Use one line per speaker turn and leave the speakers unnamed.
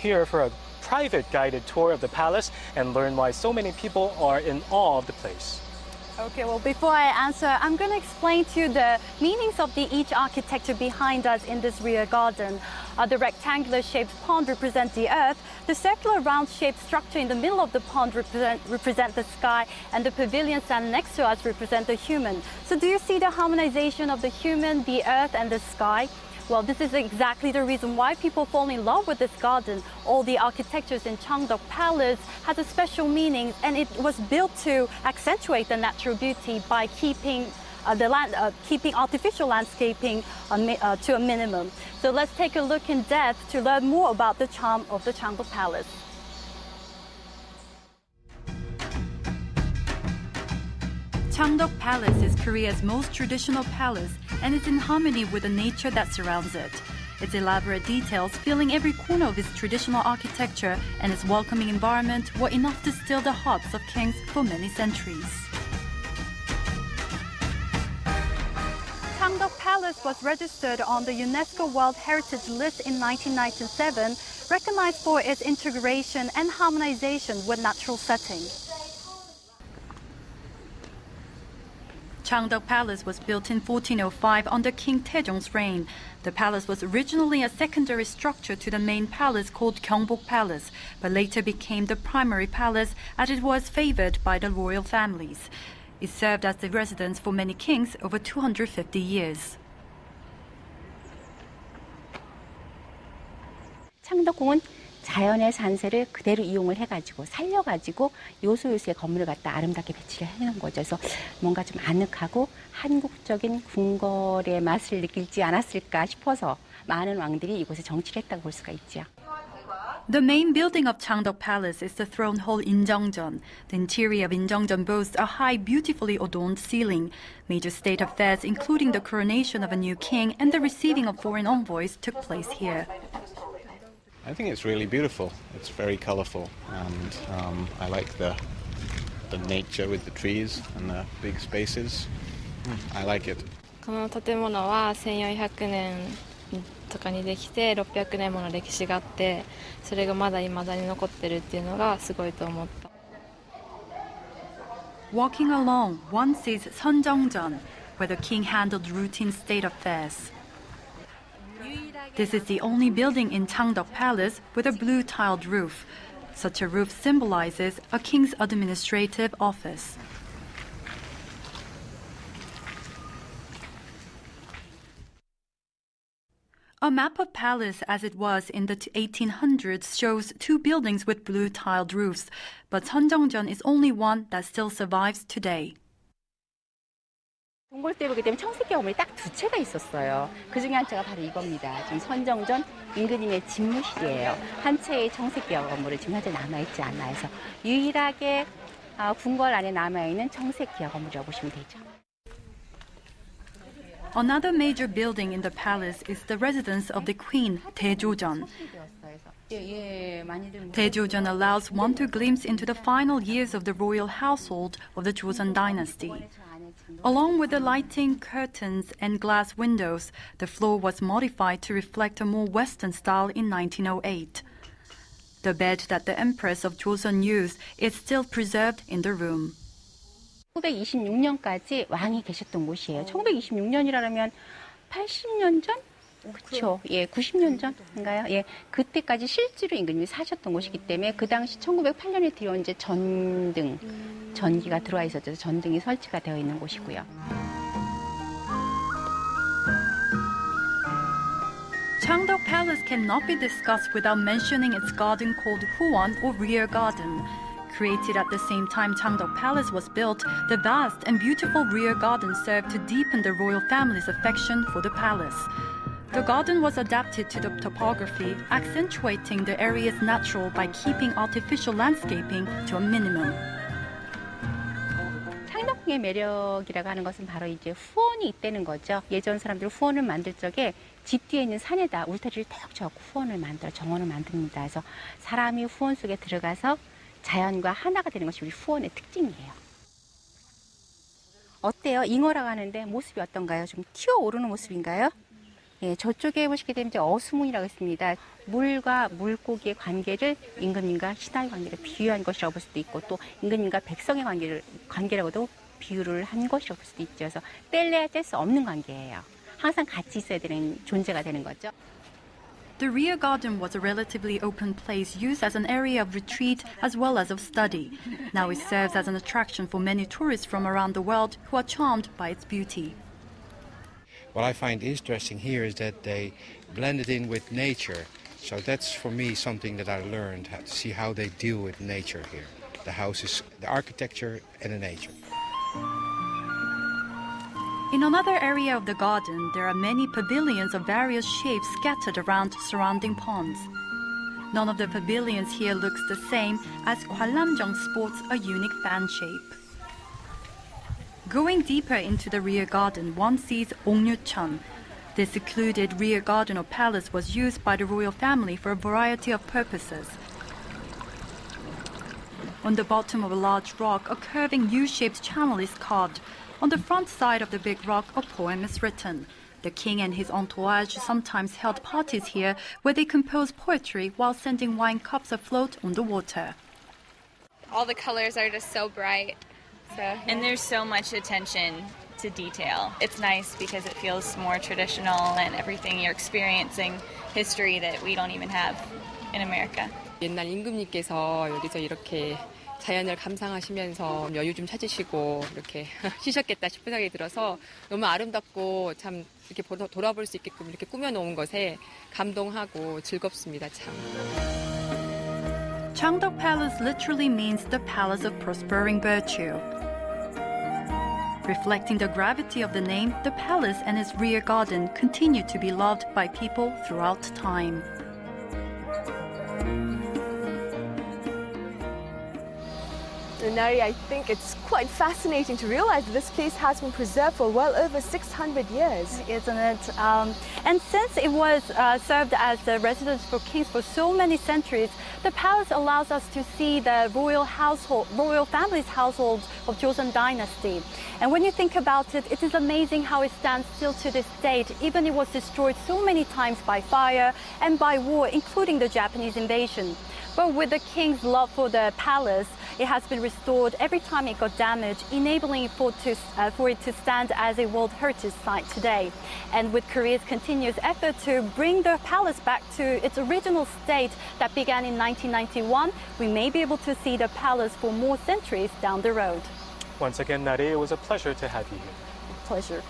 Here for a private guided tour of the palace and learn why so many people are in awe of the place.
Okay, well, before I answer, I'm going to explain to you the meanings of each architecture behind us in this rear garden. The rectangular shaped pond represents the earth, the circular round shaped structure in the middle of the pond represent the sky, and the pavilion standing next to us represent the human. So do you see the harmonization of the human, the earth, and the sky? Well, this is exactly the reason why people fall in love with this garden. All the architectures in Cheongdeok Palace has a special meaning, and it was built to accentuate the natural beauty by keeping keeping artificial landscaping to a minimum. So let's take a look in depth to learn more about the charm of the Cheongdeok Palace.
Cheongdeok Palace is Korea's most traditional palace and is in harmony with the nature that surrounds it. Its elaborate details filling every corner of its traditional architecture and its welcoming environment were enough to still the hearts of kings for many centuries.
Cheongdeok Palace was registered on the UNESCO World Heritage List in 1997, recognized for its integration and harmonization with natural settings.
Cheongdeok Palace was built in 1405 under King Taejong's reign. The palace was originally a secondary structure to the main palace called Gyeongbok Palace, but later became the primary palace as it was favored by the royal families. It served as the residence for many kings over 250 years.
창덕궁은 자연의 산세를 그대로 이용을 해가지고 살려가지고 요소요소의 건물을 갖다 아름답게 배치를 해놓은 거죠. 그래서 뭔가 좀 아늑하고 한국적인 궁궐의 맛을 느끼지 않았을까 싶어서 많은 왕들이 이곳에 정치를 했다고 볼 수가 있죠.
The main building of Cheongdeok Palace is the throne hall Injeongjeon. The interior of Injeongjeon boasts a high, beautifully adorned ceiling. Major state affairs, including the coronation of a new king and the receiving of foreign envoys, took place here.
I think it's really beautiful. It's very colourful, and I like the nature with the trees and the big spaces. I like it.
この建物は1400年とかにできて600年もの歴史があって、それがまだ未だに残ってるっていうのがすごいと思った。
Walking along, one sees Seonjeongjeon, where the king handled routine state affairs. This is the only building in Cheongdeok Palace with a blue tiled roof. Such a roof symbolizes a king's administrative office. A map of palace as it was in the 1800s shows two buildings with blue tiled roofs, but Seonjeongjeon is only one that still survives today.
동굴 때 보게 되면 청색 건물이 딱 두 채가 있었어요. 그 중에 한 채가 바로 이겁니다. 지금 선정전 임금님의 집무실이에요. 한 채의 청색 건물이 지금 현재 남아있지 않나 해서 유일하게 궁궐 안에 남아있는 청색 건물이라고 보시면 되죠.
Another major building in the palace is the residence of the queen, Daejojeon. Daejojeon allows one to glimpse into the final years of the royal household of the Joseon dynasty. Along with the lighting, curtains, and glass windows, the floor was modified to reflect a more Western style in 1908. The bed that the Empress of Joseon used is still preserved in the room.
1926년까지 왕이 계셨던 곳이에요. 1926년이라면 80년 전? 그렇죠. 예, 90년 전인가요? 예, 그때까지 실제로 임금님이 사셨던 곳이기 때문에 그 당시 1908년에 들어온 이제 전등, 전기가 들어와 있었죠. 전등이 설치가 되어 있는 곳이고요.
Cheongdeok Palace cannot be discussed without mentioning its garden called Huan or rear garden. Created at the same time Cheongdeok Palace was built, the vast and beautiful rear garden served to deepen the royal family's affection for the palace. The garden was adapted to the topography, accentuating the area's natural by keeping artificial landscaping to a minimum.
창덕궁의 매력이라고 하는 것은 바로 이제 후원이 있다는 거죠. 예전 사람들 후원을 만들 적에 집 뒤에 있는 산에다 울타리를 턱 져고 후원을 만들어 정원을 만듭니다. 그래서 사람이 후원 속에 들어가서 자연과 하나가 되는 것이 우리 후원의 특징이에요. 어때요? 잉어라고 하는데 모습이 어떤가요? 좀 튀어오르는 모습인가요? 예, 저쪽에 보시게 되면 이제 어수문이라고 있습니다. 물과 물고기의 관계를 임금님과 신하의 관계를 비유한 것이라고 볼 수도 있고 또 임금님과 백성의 관계라고도 비유를 한 것이라고 볼 수도 있죠. 그래서 뗄래야 뗄 수 없는 관계예요. 항상 같이 있어야 되는 존재가 되는 거죠.
The rear garden was a relatively open place used as an area of retreat as well as of study. Now it serves as an attraction for many tourists from around the world who are charmed by its beauty.
What I find interesting here is that they blended in with nature. So that's for me something that I learned, to see how they deal with nature here. The houses, the architecture and the nature.
In another area of the garden, there are many pavilions of various shapes scattered around surrounding ponds. None of the pavilions here looks the same, as Gwanlamjeong sports a unique fan shape. Going deeper into the rear garden, one sees Ongryucheon. This secluded rear garden or palace was used by the royal family for a variety of purposes. On the bottom of a large rock, a curving U-shaped channel is carved. On the front side of the big rock, a poem is written. The king and his entourage sometimes held parties here where they composed poetry while sending wine cups afloat on the water.
All the colors are just so bright.
And there's so much attention to detail. It's nice because it feels more traditional and everything you're experiencing history that we don't even have in America.
옛날 임금님께서 여기서 이렇게 자연을 감상하시면서 여유 좀 찾으시고 이렇게 쉬셨겠다 싶은 생각이 들어서 너무 아름답고 참 이렇게 돌아볼 수 있게끔 이렇게 꾸며놓은 것에 감동하고 즐겁습니다, 참.
Changdeok Palace literally means the palace of prospering virtue. Reflecting the gravity of the name, the palace and its rear garden continue to be loved by people throughout time.
Nari, I think it's quite fascinating to realize that this place has been preserved for well over 600 years.
Isn't it? And since it was served as the residence for kings for so many centuries, the palace allows us to see the royal family's household of Joseon dynasty. And when you think about it, it is amazing how it stands still to this date, even it was destroyed so many times by fire and by war, including the Japanese invasion. But with the king's love for the palace, it has been restored every time it got damaged, enabling for it to stand as a World Heritage Site today. And with Korea's continuous effort to bring the palace back to its original state that began in 1991, we may be able to see the palace for more centuries down the road.
Once again, Nari, it was a pleasure to have you here.
Pleasure.